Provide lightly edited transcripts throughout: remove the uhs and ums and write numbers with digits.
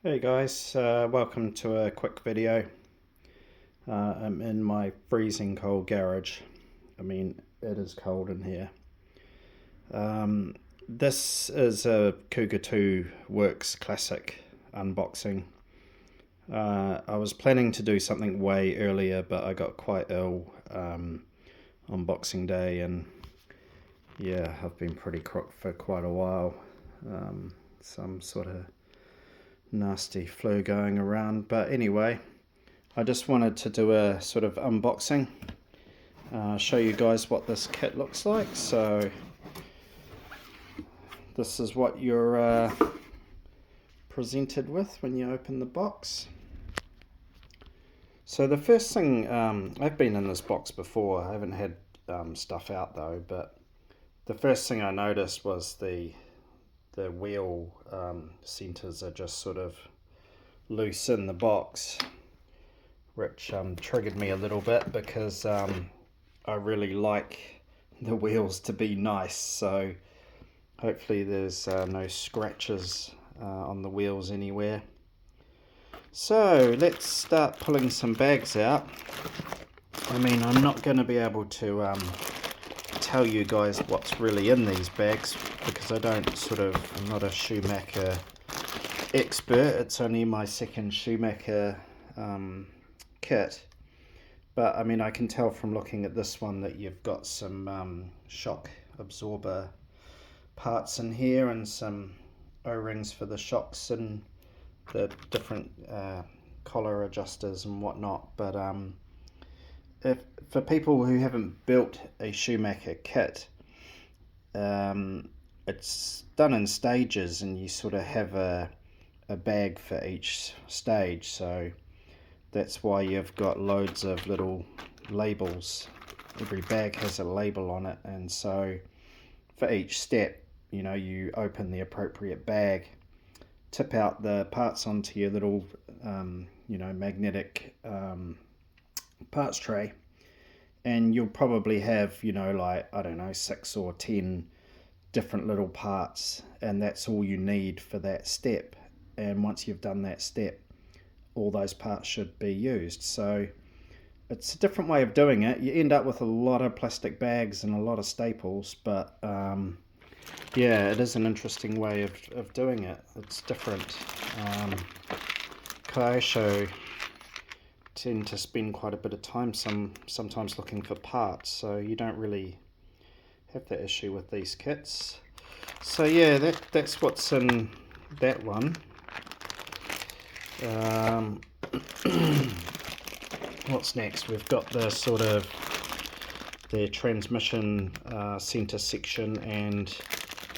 Hey guys, welcome to a quick video. I'm in my freezing cold garage. I mean, it is cold in here. This is a Cougar 2 Works Classic unboxing. I was planning to do something way earlier, but I got quite ill on Boxing Day, and yeah, I've been pretty crook for quite a while. Some sort of nasty flu going around, but anyway, I just wanted to do a sort of unboxing, show you guys what this kit looks like. So this is what you're presented with when you open the box. So the first thing, I've been in this box before, I haven't had stuff out though, but the first thing I noticed was the wheel centers are just sort of loose in the box, which triggered me a little bit because I really like the wheels to be nice, so hopefully there's no scratches on the wheels anywhere. So let's start pulling some bags out. I mean, I'm not going to be able to tell you guys what's really in these bags because I'm not a Schumacher expert. It's only my second Schumacher kit, but I mean, I can tell from looking at this one that you've got some shock absorber parts in here and some O-rings for the shocks and the different collar adjusters and whatnot. But for people who haven't built a Schumacher kit, it's done in stages, and you sort of have a bag for each stage. So that's why you've got loads of little labels. Every bag has a label on it, and so for each step, you open the appropriate bag, tip out the parts onto your little magnetic parts tray, and you'll probably have like, I don't know, 6 or 10 different little parts, and that's all you need for that step. And once you've done that step, all those parts should be used. So it's a different way of doing it. You end up with a lot of plastic bags and a lot of staples, but yeah, it is an interesting way of doing it. It's different. Kaisho tend to spend quite a bit of time sometimes looking for parts, so you don't really have that issue with these kits. So yeah, that's what's in that one. What's next? We've got the sort of the transmission center section, and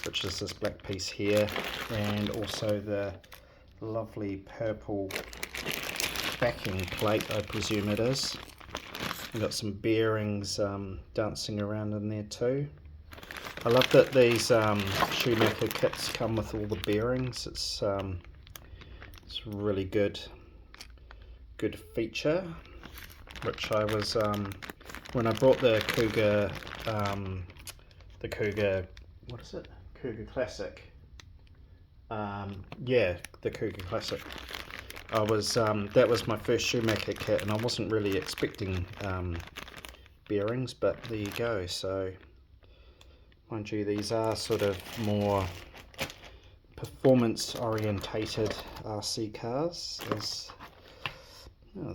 which is this black piece here, and also the lovely purple backing plate, I presume it is. We've got some bearings dancing around in there too. I love that these Schumacher kits come with all the bearings. It's really good feature, which I was when I bought the Cougar, what is it? Cougar Classic. Yeah, the Cougar Classic. I was that was my first Schumacher kit, and I wasn't really expecting bearings, but there you go. So mind you, these are sort of more performance orientated RC cars.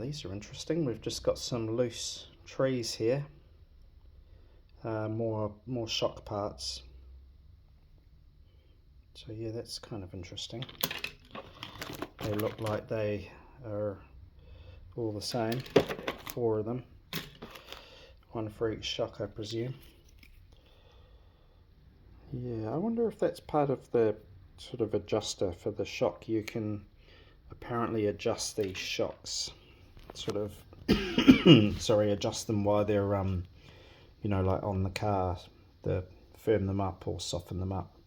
These are interesting. We've just got some loose trees here, more shock parts. So yeah, that's kind of interesting. They look like they are all the same, 4 of them, 1 for each shock, I presume. Yeah, I wonder if that's part of the sort of adjuster for the shock. You can apparently adjust these shocks, sort of sorry, adjust them while they're like on the car, to firm them up or soften them up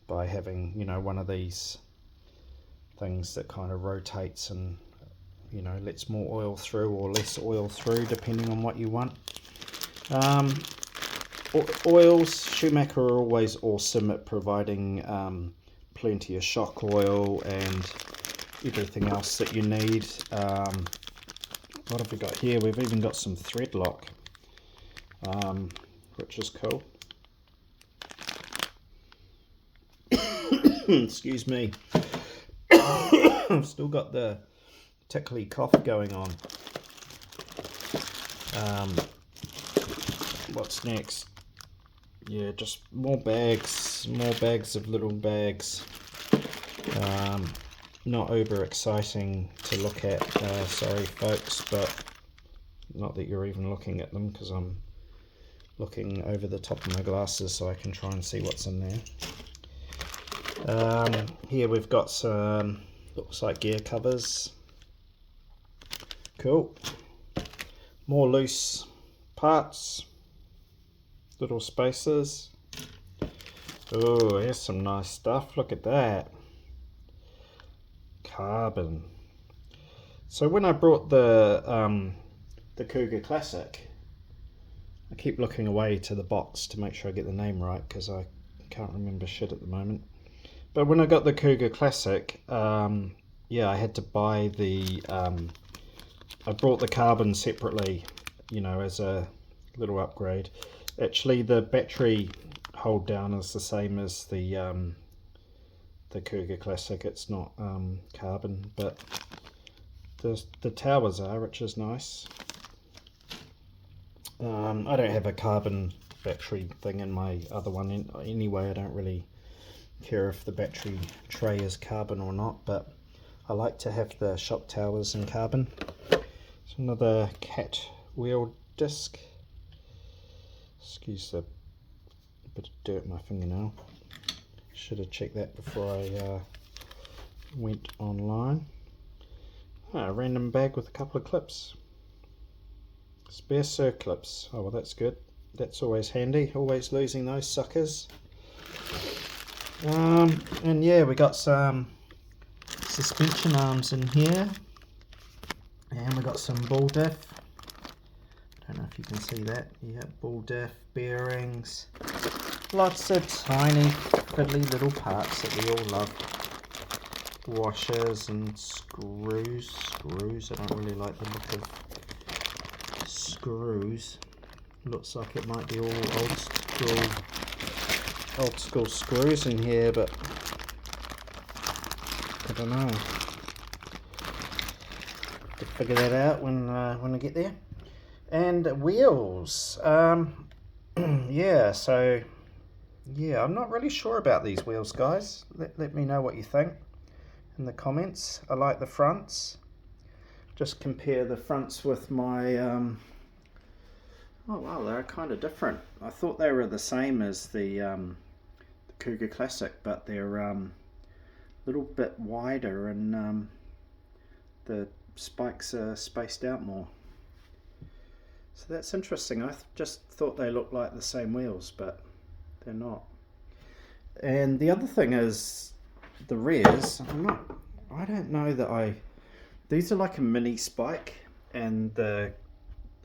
by having one of these things that kind of rotates and lets more oil through or less oil through depending on what you want. Oils, Schumacher are always awesome at providing plenty of shock oil and everything else that you need. What have we got here? We've even got some thread lock, which is cool. Excuse me. I've still got the tickly cough going on. What's next? Yeah, just more bags of little bags. Not over exciting to look at, sorry folks, but not that you're even looking at them, because I'm looking over the top of my glasses so I can try and see what's in there. Here we've got some, looks like gear covers. Cool. More loose parts, little spacers. Oh, here's some nice stuff, look at that. Carbon. So when I brought the Cougar Classic, I keep looking away to the box to make sure I get the name right, because I can't remember shit at the moment. But when I got the Cougar Classic, yeah, I had to buy the, I brought the carbon separately, you know, as a little upgrade. Actually, the battery hold down is the same as the Cougar Classic. It's not carbon, but the towers are, which is nice. I don't have a carbon battery thing in my other one anyway. I don't really care if the battery tray is carbon or not, but I like to have the shock towers in carbon. It's another cat wheel disc. Excuse the bit of dirt in my fingernail. Should have checked that before I went online. A random bag with a couple of clips. Spare circlips. Oh well, that's good. That's always handy. Always losing those suckers. And yeah, we got some suspension arms in here, and we got some ball diff. Don't know if you can see that. Yeah, ball diff, bearings, lots of tiny fiddly little parts that we all love. Washers and screws. I don't really like the look of screws. Looks like it might be all old school screws in here, but I don't know. To figure that out when I get there. And wheels. Yeah, so yeah, I'm not really sure about these wheels, guys. Let me know what you think in the comments. I like the fronts. Just compare the fronts with my oh wow, they're kind of different. I thought they were the same as the Cougar Classic, but they're a little bit wider, and the spikes are spaced out more. So that's interesting. I just thought they looked like the same wheels, but they're not. And the other thing is the rears. I don't know that these are like a mini spike, and the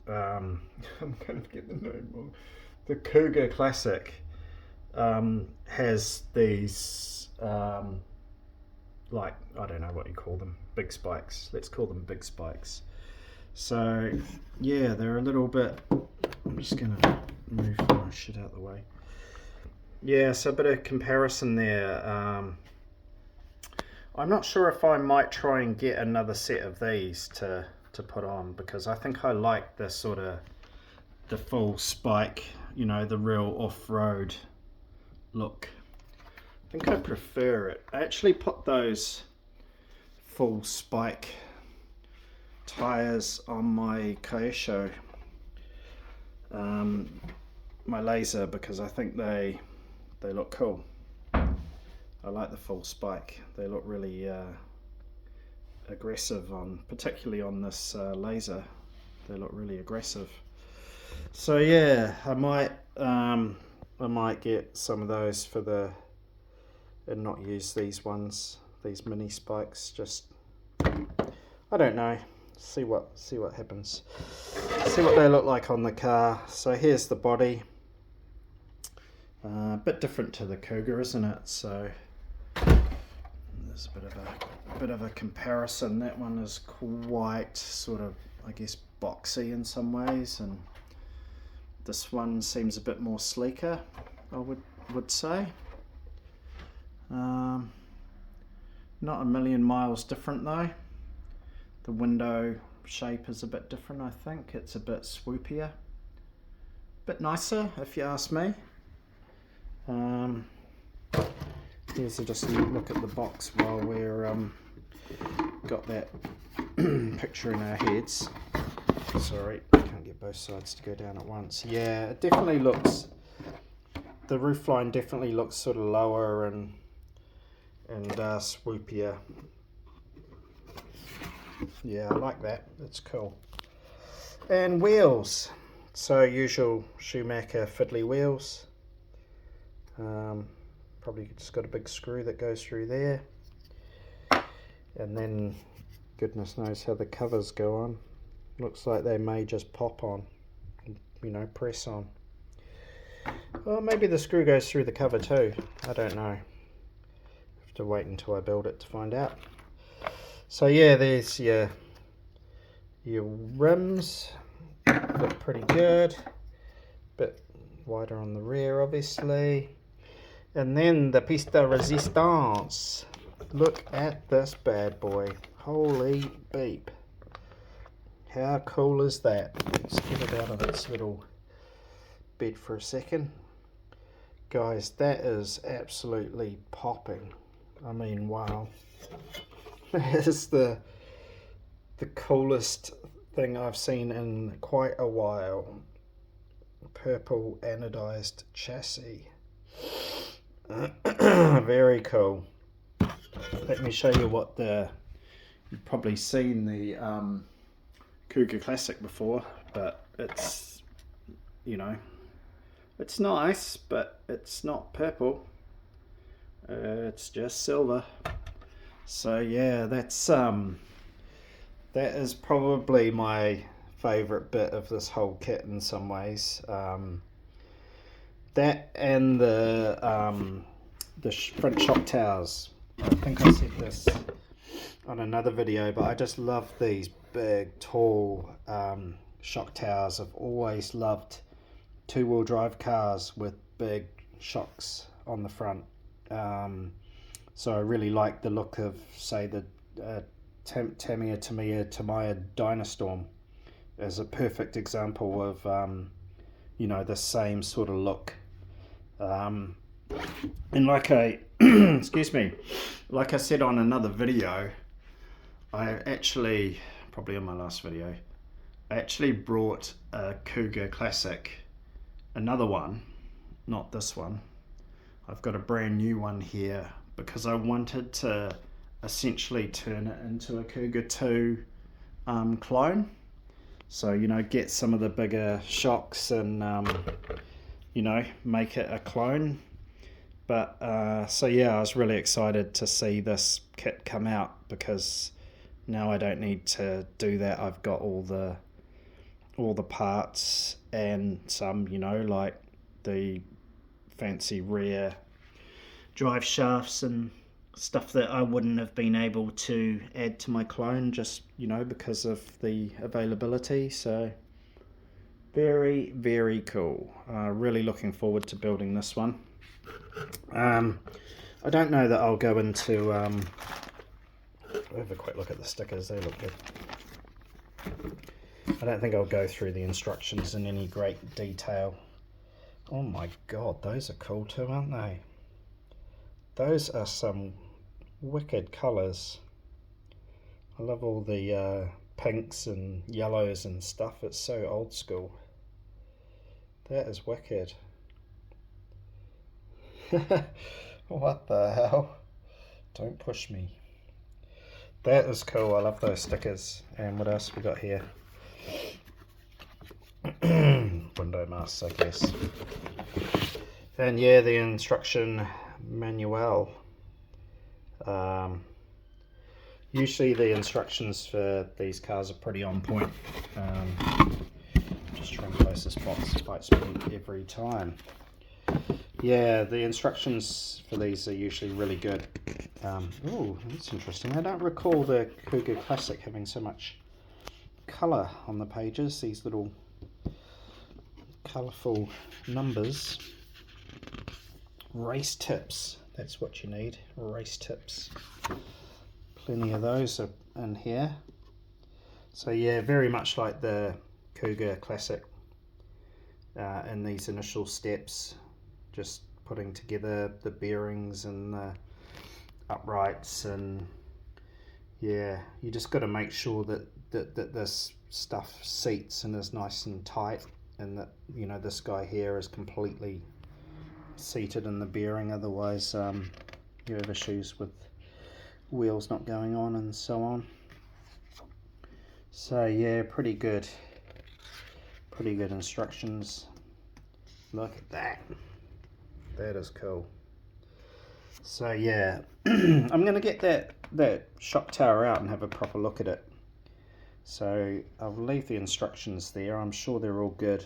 I'm going to get the name wrong. The Cougar Classic has these like, I don't know what you call them, big spikes. Let's call them big spikes. So yeah, they're a little bit, I'm just going to move my shit out of the way. Yeah, so a bit of comparison there. I'm not sure if I might try and get another set of these to put on, because I think I like the sort of the full spike, you know, the real off-road look. I think I prefer it. I actually put those full spike tires on my Kyosho, my Laser, because I think they look cool. I like the full spike. They look really aggressive particularly on this Laser. They look really aggressive. So yeah, I might get some of those for and not use these ones, these mini spikes. Just, I don't know. See what happens. See what they look like on the car. So here's the body. A bit different to the Cougar, isn't it? So there's a bit of a bit of a comparison. That one is quite sort of, I guess, boxy in some ways, and this one seems a bit more sleeker, I would say. Not a million miles different though. The window shape is a bit different, I think. It's a bit swoopier. Bit nicer, if you ask me. Here's just a look at the box while we're got that picture in our heads. Sorry, can't get both sides to go down at once. Yeah, it definitely looks, the roofline definitely looks sort of lower and swoopier. Yeah, I like that. That's cool. And wheels. So usual Schumacher fiddly wheels. Probably just got a big screw that goes through there. And then goodness knows how the covers go on. Looks like they may just pop on, you know, press on. Well, maybe the screw goes through the cover too. I don't know. Have to wait until I build it to find out. So yeah, there's your rims. Look pretty good. Bit wider on the rear, obviously. And then the piece de resistance. Look at this bad boy. Holy beep. How cool is that? Let's get it out of its little bed for a second. Guys, that is absolutely popping. I mean, wow. That is the coolest thing I've seen in quite a while. Purple anodized chassis. Very cool. Let me show you what you've probably seen the Cougar Classic before, but it's, you know, it's nice, but it's not purple. It's just silver. So yeah, that is probably my favorite bit of this whole kit in some ways. That and the front shock towers. I think I said this on another video, but I just love these big, tall shock towers. I've always loved two-wheel drive cars with big shocks on the front. So I really like the look of, say, the Tamiya Dynastorm as a perfect example of, you know, the same sort of look. And like excuse me, like I said on another video, I actually, probably on my last video, I actually brought a Cougar Classic, another one, not this one. I've got a brand new one here because I wanted to essentially turn it into a Cougar 2 clone. So, you know, get some of the bigger shocks and, you know, make it a clone. But, so yeah, I was really excited to see this kit come out because now I don't need to do that. I've got all the parts and some, you know, like the fancy rear drive shafts and stuff that I wouldn't have been able to add to my clone just, you know, because of the availability. So very, very cool. Really looking forward to building this one. I don't know that I'll go into have a quick look at the stickers. They look good. I don't think I'll go through the instructions in any great detail. Oh my god, those are cool too, aren't they? Those are some wicked colours. I love all the pinks and yellows and stuff. It's so old school. That is wicked. What the hell? Don't push me. That is cool. I love those stickers. And what else we got here? Window masks, I guess. And yeah, the instruction manual. Usually the instructions for these cars are pretty on point. Just try and close this box by speed every time. Yeah, the instructions for these are usually really good. Oh, that's interesting. I don't recall the Cougar Classic having so much colour on the pages, these little colourful numbers. Race tips, that's what you need, race tips. Plenty of those are in here. So yeah, very much like the Cougar Classic in these initial steps, just putting together the bearings and the uprights, and yeah, you just got to make sure that this stuff seats and is nice and tight, and that, you know, this guy here is completely seated in the bearing, otherwise you have issues with wheels not going on and so on. So yeah, pretty good instructions. Look at that, that is cool. So yeah, I'm gonna get that shock tower out and have a proper look at it. So I'll leave the instructions there. I'm sure they're all good.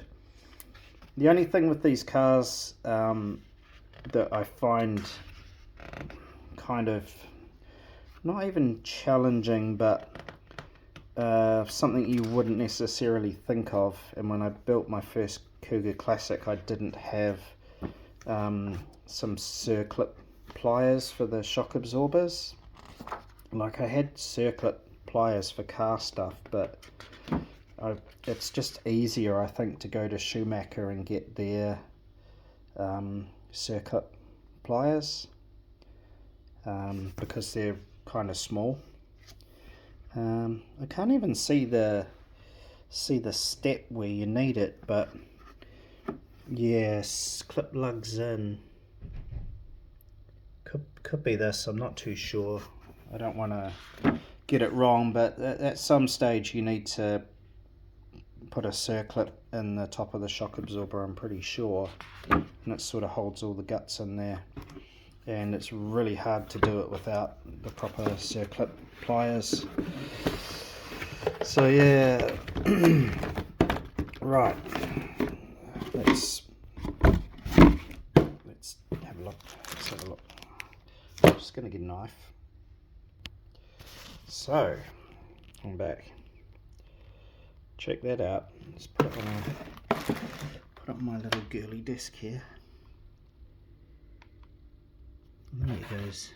The only thing with these cars that I find kind of not even challenging, but something you wouldn't necessarily think of, and when I built my first Cougar Classic, I didn't have some circlip pliers for the shock absorbers. Like, I had circlip pliers for car stuff, but it's just easier, I think, to go to Schumacher and get their circlip pliers because they're kind of small. I can't even see the step where you need it, but yes, clip lugs in. Could be this, I'm not too sure. I don't want to get it wrong, but at some stage you need to put a circlip in the top of the shock absorber, I'm pretty sure, and it sort of holds all the guts in there, and it's really hard to do it without the proper circlip pliers. So yeah, right, let's have a look. I'm just going to get a knife. So, I'm back. Check that out. Let's put it on my little girly desk here. And there it goes.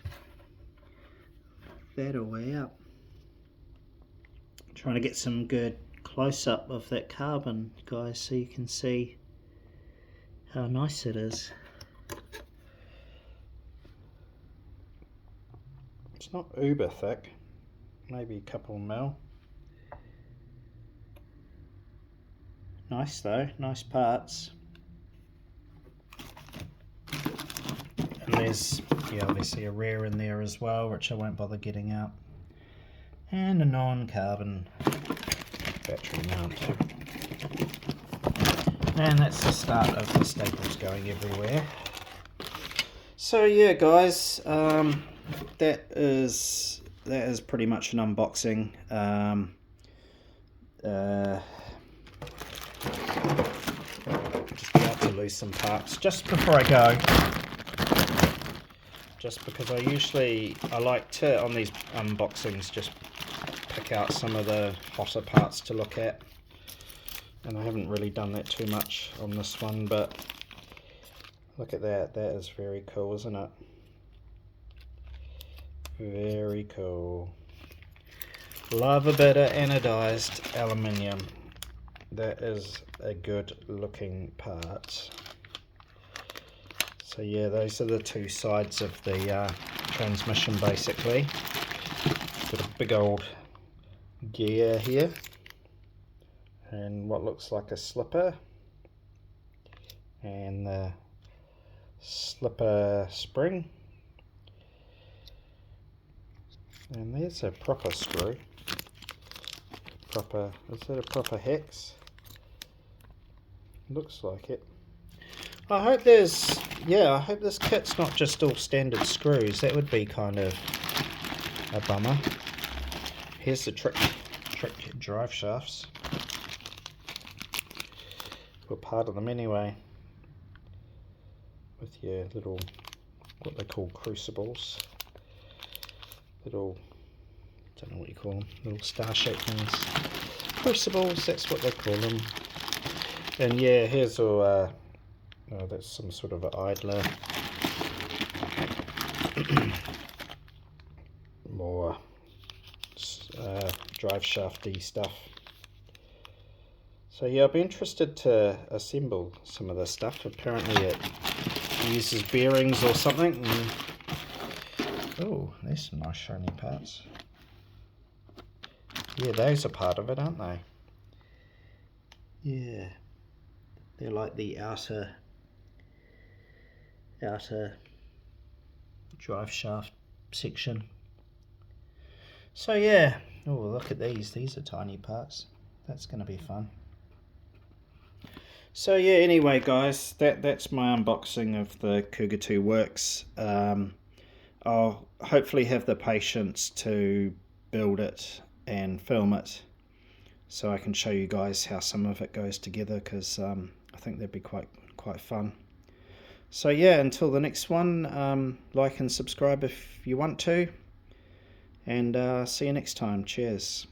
That way up. Trying to get some good close-up of that carbon, guys, so you can see how nice it is. It's not uber thick, maybe a couple mil. Nice though, nice parts. And there's, yeah, obviously a rear in there as well, which I won't bother getting out. And a non-carbon battery mount. And that's the start of the staples going everywhere. So yeah, guys, that is pretty much an unboxing. Just about to lose some parts just before I go, just because I like to, on these unboxings, just pick out some of the hotter parts to look at, and I haven't really done that too much on this one, but look at that. That is very cool, isn't it? Very cool. Love a bit of anodized aluminium. That is a good looking part. So yeah, those are the two sides of the transmission basically. Got a big old gear here and what looks like a slipper, and the slipper spring, and there's a proper screw. Is that a proper hex? Looks like it. I hope this kit's not just all standard screws. That would be kind of a bummer. Here's the trick drive shafts. Well, part of them anyway. with your little, what they call crucibles, little, don't know what you call them, little star-shaped things. Crucibles, that's what they call them. And yeah, here's all, oh, that's some sort of an idler. More drive shafty stuff. So yeah, I'll be interested to assemble some of this stuff. Apparently it uses bearings or something. Oh, there's some nice shiny parts. Yeah, those are part of it, aren't they? Yeah, they're like the outer drive shaft section. So yeah, oh, look at these are tiny parts. That's going to be fun. So yeah, anyway guys, that's my unboxing of the Cougar 2 Works. I'll hopefully have the patience to build it and film it so I can show you guys how some of it goes together, because I think that'd be quite fun. So yeah, until the next one, like and subscribe if you want to, and see you next time. Cheers.